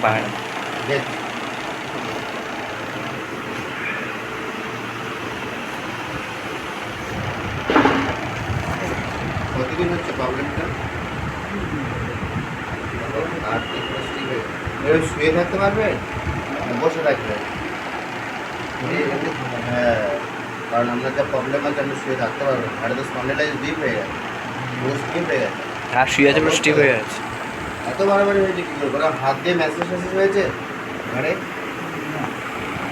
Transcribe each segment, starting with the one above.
পাহাড়ে। কতদিন হচ্ছে প্রবলেমটা? শুয়ে থাকতে পারবে, বসে থাকবে? হ্যাঁ, কারণ আপনার যা প্রবলেম আছে আপনি শুয়ে থাকতে পারবেন। ঘাড়ে তো স্পন্ডেলাইজ ডিপ হয়ে গেছে, পুরো স্টিপ হয়ে গেছে। আর শুয়ে আছে পুরো স্টিপ হয়ে আছে। এত বাড়াবাড়ি হয়েছে কী করবো? হাত দিয়ে ম্যাসেজ ফ্যাসেজ হয়েছে ঘাড়ে,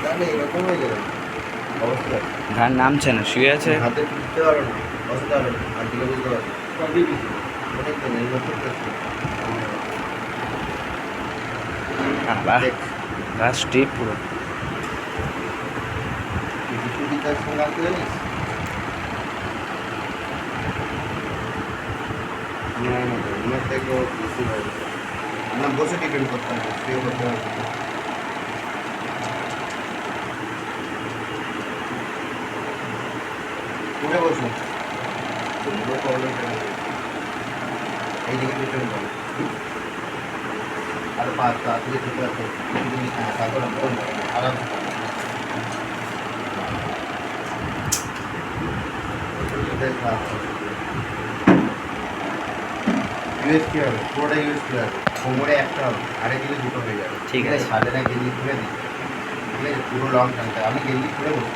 তাহলে এরকম হয়ে যাবে অবস্থা। ঘাড় নামছে না, শুয়ে আছে। হাতে বুঝতে পারো না, বসতে পারো না, হাত দিকে বুঝতে পারো অনেক দিন এই বছর ঘাড় স্টিপ পুরো। কিছু বিকাশ সঙ্গে আসতে জানিস? আমার থেকে বেশি হবে না, বসে ডিপেন্ড করতে হবে, শুয়ে করতে হবে। উঠে বসুন, এইদিকে ডিপেন্ড করো। আরো পাঁচ তাড়াতাড়ি ঢুকে রাখো, তারপর আরাম ইউএসপি হবে, পুরোটা ইউএসপি হবে। কোমরে একটা হবে, আরেক দিকে দুটো হয়ে যাবে। ঠিক আছে, সাড়ে না গেঞ্জি খুলে দিই, ঠিক আছে? পুরো লং টানতে আমি গেঞ্জি খুলে বসি।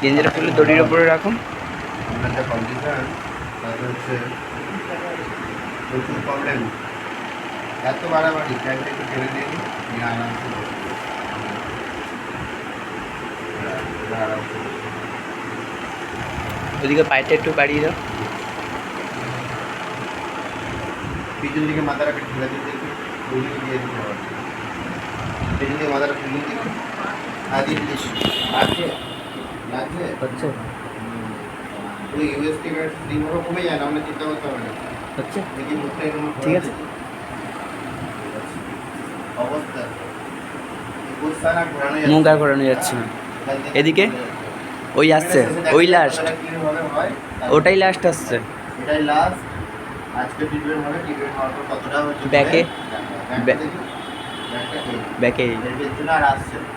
গেঞ্জিটা খুলে দড়ির ওপরে রাখুন। আপনার যা কন্ডিশন তাতে হচ্ছে প্রচুর প্রবলেম, এত বাড়াবাড়ি। প্যান্টটা একটু টেনে দিন, নিয়ে আরামসে বসে আরামসে। ওদিকে পায়েটা একটু বাড়িয়ে দাও। পিছন দিকে মাথাটা একটু ঢেলে দিন দেখি, ওইদিকে দিয়ে দিতে হবে। পিছন দিকে মাথাটা ঢেলে দিন দেখি, দিয়ে দিচ্ছি। লাগছে লাগছে হচ্ছে ওই ইউএসটি ব্যাট এইভাবে কমে যায় না, আমরা চিন্তা করতে হবে না। হচ্ছে দেখি মুখটা এরকম ঠিক আছে। অবস্থা অবস্থা না ঘোরানো মুখ আর ঘোরানো যাচ্ছে না। এদিকে ওই আসছে, ওই লাস্ট, ওটাই লাস্ট আসছে। এটাই লাস্ট। আজকে ট্রিটমেন্ট হবে, ট্রিটমেন্ট হওয়ার পর কতটা হচ্ছে ব্যাকে ব্যাকে এর জন্য আর আসছে না।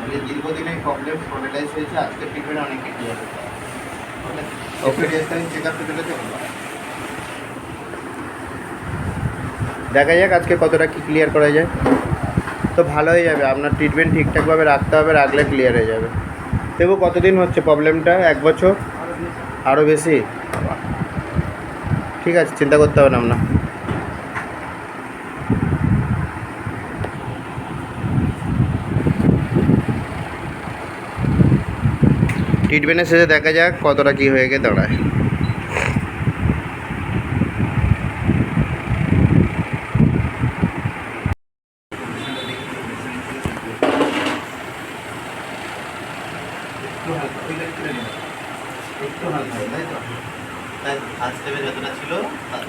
আমি দীর্ঘদিনের প্রবলেম স্পন্ডেলাইজ হয়েছে, আজকে ট্রিটমেন্ট অনেকটা ক্লিয়ার হচ্ছে। ওকে, চেক আপ চলে যাবে, দেখা যাক আজকে কতটা কি ক্লিয়ার করা যায়। তো ভালো হয়ে যাবে, আপনার ট্রিটমেন্ট ঠিকঠাকভাবে রাখতে হবে, রাখলে ক্লিয়ার হয়ে যাবে। দেখো কতদিন হচ্ছে প্রবলেমটা? 1 বছর? আরও বেশি? ঠিক আছে, চিন্তা করতে হবে না আপনার। ট্রিটমেন্টের শেষে দেখা যাক কতটা কী হয়ে গিয়ে দাঁড়ায়।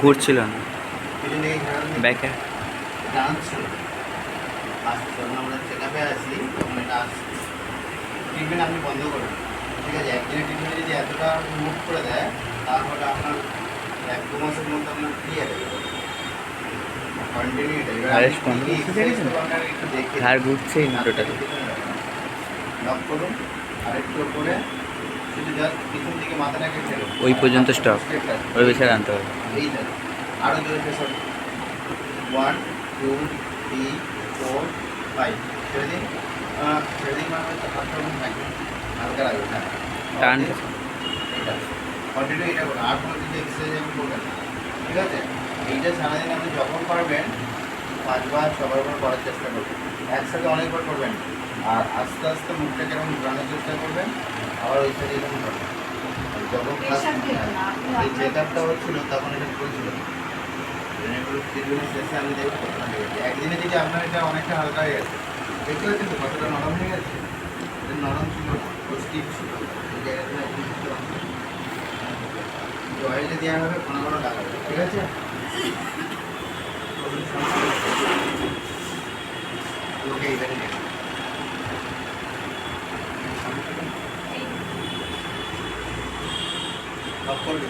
ঘুরছিল না ব্যাকে। আমরা চেক আপে আসি, তখন এটা আসছে। ট্রিটমেন্ট আপনি বন্ধ করবেন, ঠিক আছে? একদিনের ট্রিটমেন্ট যদি এতটা মুভ করে দেয়, তাহলে আপনার 1-2 মাসের মধ্যে আপনার ক্লিয়ার হয়ে যাবে। ঘাড় ঘুরছেই না টোটাল। লক করুন, আরেকটু করে শুধু জাস্ট পিছন দিকে মাথাটাকে ফেলুন, ওই পর্যন্ত স্টপ, ওই বেছে আনতে হবে। এইটা আরও জোরে প্রেসার। 1 2 3 4 5 ছেড়ে দিন। ছেড়ে দিন মানে হচ্ছে হাতটা ওরকম থাকবে, হালকা লাগবে। হ্যাঁ, টান এটা কন্টিনিউ এটা করুন, আর কোনো কিছু এক্সারসাইজ আপনি করবেন না, ঠিক আছে? এইটা সারাদিন আপনি যখন পারবেন 5 বার 6 বার করে করার চেষ্টা করবেন, একসাথে অনেকবার করবেন। আর আস্তে আস্তে মুখটা কেরকম ঘোরানোর চেষ্টা করবেন, আবার ওই সাইডে এরকম করবেন। যখন এই চেক আপটা হচ্ছিল তখন এটা চলছিল। শেষে আমি দেখব কতটা হয়ে গেছে। একদিনে যদি আপনার এটা অনেকটা হালকা হয়ে গেছে, দেখতে পাচ্ছেন তো কতটা নরম হয়ে গেছে। এটা নরম ছিল, স্টিফ ছিল, এই জায়গাটা একদম স্ট্রং। অয়েলটা দেওয়া হবে, ঘন ঘন লাগাবে, ঠিক আছে? ওকে, এইবারে দেখুন অফ করবে।